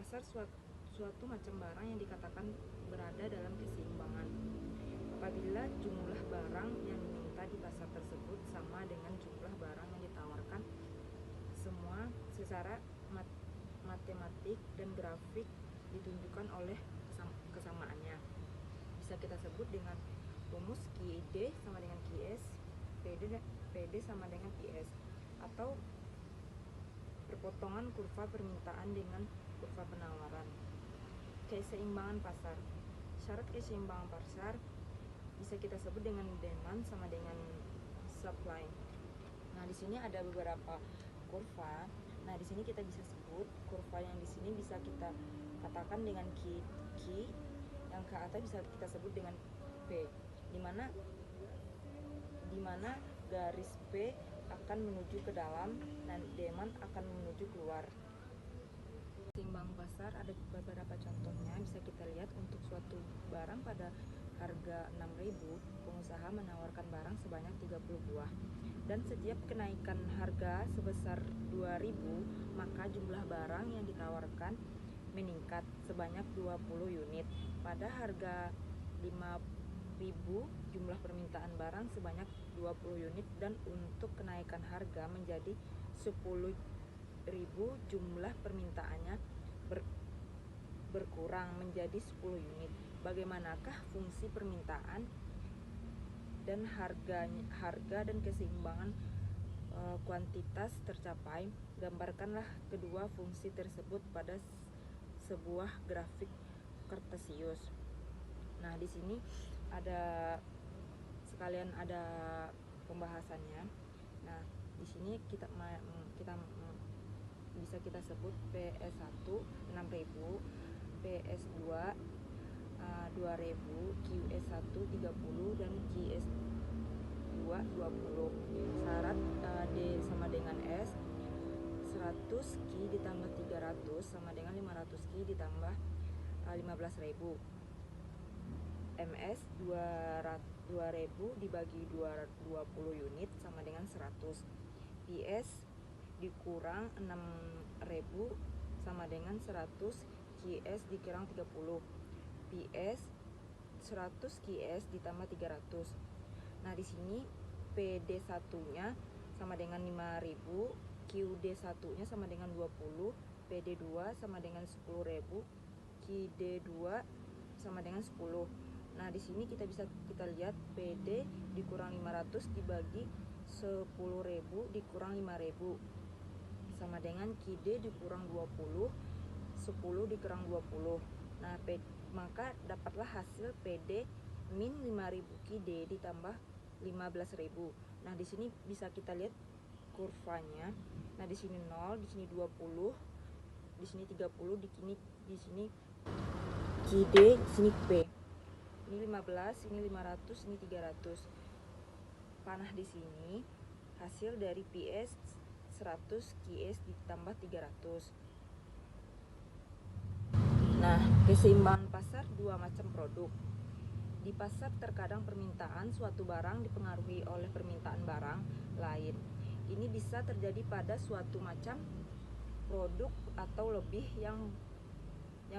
pasar suatu macam barang yang dikatakan berada dalam keseimbangan apabila jumlah barang yang diminta di pasar tersebut sama dengan jumlah barang yang ditawarkan, semua secara matematik dan grafik ditunjukkan oleh kesamaannya. Bisa kita sebut dengan rumus QID sama dengan QS, PD sama dengan PS, atau perpotongan kurva permintaan dengan kurva penawaran. Keseimbangan pasar. Syarat keseimbangan pasar bisa kita sebut dengan demand sama dengan supply. Nah, di sini ada beberapa kurva. Nah, di sini kita bisa sebut kurva yang di sini bisa kita katakan dengan Q, yang ke atas bisa kita sebut dengan P, di mana garis P akan menuju ke dalam dan demand akan menuju keluar. Keseimbangan pasar ada beberapa contohnya. Bisa kita lihat untuk suatu barang pada harga 6.000, pengusaha menawarkan barang sebanyak 30 buah. Dan setiap kenaikan harga sebesar 2.000, maka jumlah barang yang ditawarkan meningkat sebanyak 20 unit. Pada harga 5.000, jumlah permintaan barang sebanyak 20 unit, dan untuk kenaikan harga menjadi 10.000, jumlah permintaannya berkurang menjadi 10 unit. Bagaimanakah fungsi permintaan dan harga dan keseimbangan kuantitas tercapai? Gambarkanlah kedua fungsi tersebut pada sebuah grafik kartesius. Nah, di sini ada pembahasannya. Nah, di sini kita bisa kita sebut PS1 6.000, PS2 2.000, QS1 30, dan QS2 20. Syarat D sama dengan S, 100 Ki ditambah 300 sama dengan 500 Ki ditambah 15.000. MS 2.000 dibagi 20 unit sama dengan 100. PS dikurang 6.000 sama dengan 100 QS dikurang 30. PS 100 QS ditambah 300. Nah, di sini PD satunya sama dengan 5.000, QD satunya sama dengan 20, PD2 sama dengan 10.000, QD2 sama dengan 10. Nah, di sini kita lihat PD dikurang 500 dibagi 10.000 dikurang 5.000 sama dengan QD dikurang 20, 10 dikurang 20. Nah, maka dapatlah hasil PD min 5.000 QD ditambah 15.000. Nah, di sini bisa kita lihat kurvanya. Nah, di sini 0, di sini 20, di sini 30, di sini QD, di sini P. Ini 15, ini 500, ini 300. Panah di sini hasil dari PS 100 QS ditambah 300. Nah, keseimbangan pasar dua macam produk. Di pasar terkadang permintaan suatu barang dipengaruhi oleh permintaan barang lain. Ini bisa terjadi pada suatu macam produk atau lebih yang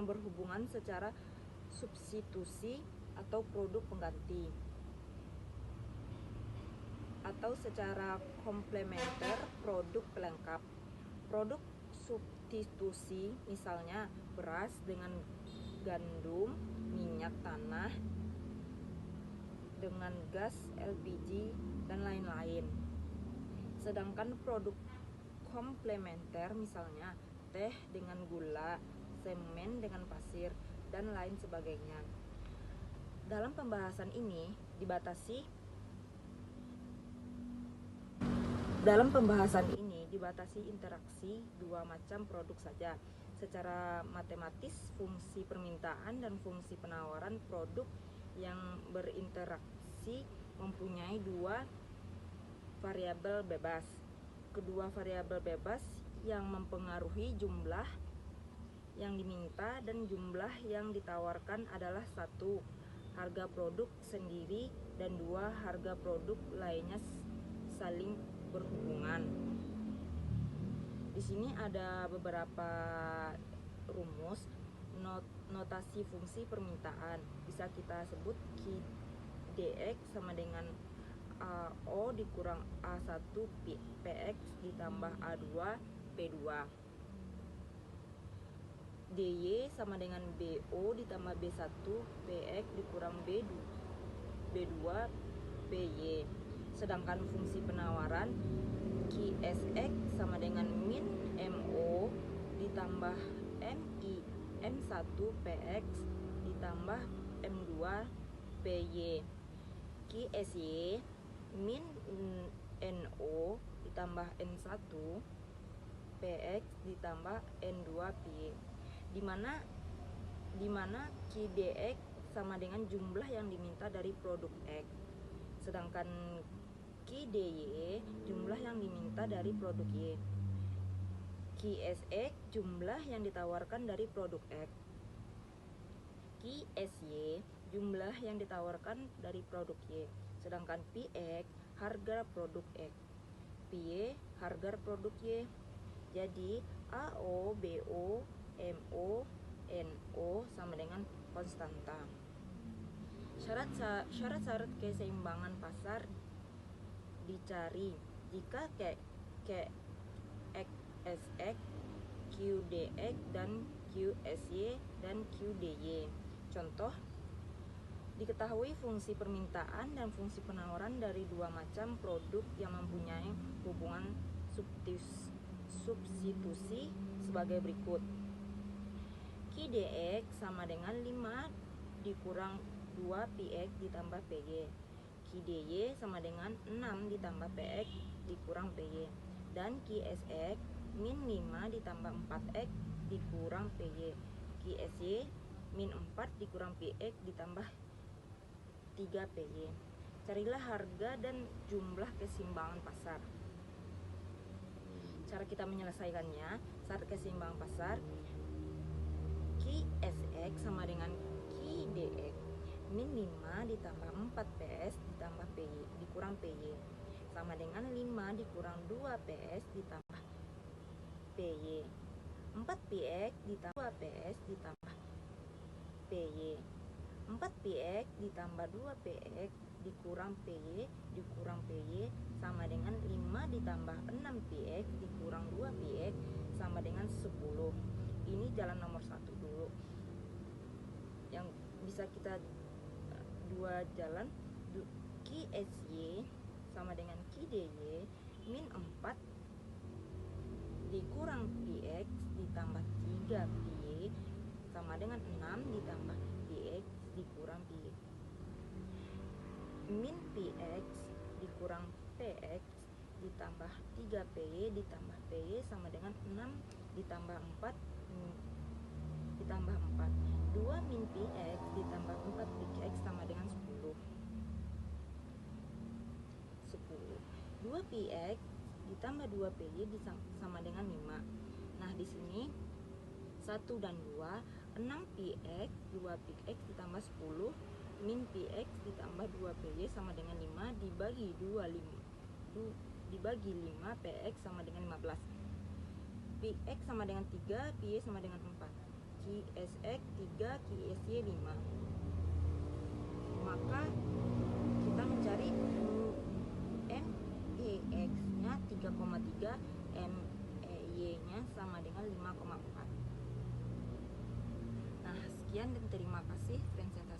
berhubungan secara substitusi atau produk pengganti, atau secara komplementer produk pelengkap. Produk substitusi misalnya beras dengan gandum, minyak tanah dengan gas LPG, dan lain-lain. Sedangkan produk komplementer misalnya teh dengan gula, semen dengan pasir, dan lain sebagainya. Dalam pembahasan ini dibatasi interaksi dua macam produk saja. Secara matematis, fungsi permintaan dan fungsi penawaran produk yang berinteraksi mempunyai dua variabel bebas. Kedua variabel bebas yang mempengaruhi jumlah yang diminta dan jumlah yang ditawarkan adalah: 1. Harga produk sendiri, dan 2. Harga produk lainnya saling berhubungan. Di sini ada beberapa rumus notasi fungsi permintaan. Bisa kita sebut Q dx sama dengan AO dikurang A1 PX ditambah A2 P2. DY sama dengan BO ditambah B1 PX dikurang B2 PY. Sedangkan fungsi penawaran QSX sama dengan min MO ditambah MI M1 PX ditambah M2 PY. QSY min NO ditambah N1 PX ditambah N2 PY, di mana QDX sama dengan jumlah yang diminta dari produk X, sedangkan QDY jumlah yang diminta dari produk Y. QSX jumlah yang ditawarkan dari produk X. QSY jumlah yang ditawarkan dari produk Y, sedangkan PX harga produk X, PY harga produk Y. Jadi AO, BO, MO, NO sama dengan konstanta. Syarat-syarat keseimbangan pasar dicari jika QSX, QDX dan QSY dan QDY. Contoh, diketahui fungsi permintaan dan fungsi penawaran dari dua macam produk yang mempunyai hubungan substitusi sebagai berikut. QDX sama dengan 5 dikurang 2 PX ditambah PY. QDY sama dengan 6 ditambah PX dikurang PY. Dan QSX min 5 ditambah 4X dikurang PY. QSY min 4 dikurang PX ditambah 3 PY. Carilah harga dan jumlah keseimbangan pasar. Cara kita menyelesaikannya, saat keseimbangan pasar, QSX sama dengan QDX min 5 ditambah 4 PS ditambah PY dikurang PY sama dengan 5 dikurang 2 PS ditambah PY. 4 PX ditambah 2 PS ditambah PY. 4 PX ditambah 2 PX dikurang PY dikurang PY sama dengan 5 ditambah 6 PX dikurang 2 PX sama dengan 10. Ini jalan nomor 1 dulu. Yang bisa kita dua jalan, QSY sama dengan QDY min 4 dikurang PX ditambah 3 PY sama dengan 6 ditambah PX dikurang PY. Min PX dikurang PX ditambah 3 PY ditambah PY sama dengan 6 ditambah 4 ditambah 4. 2 min PX ditambah 4 PX sama dengan 10. 2 PX ditambah 2 PY sama dengan 5. Nah, di sini 1 dan 2, 6 PX, 2 PX ditambah 10, min PX ditambah 2 PY sama dengan 5 dibagi 5 PX sama dengan 15. PX sama dengan 3, PY sama dengan 4. QSX 3, QSY 5. Maka kita mencari MEX nya 3,3, MEY nya sama dengan 5,4. Nah, sekian dan terima kasih presentasi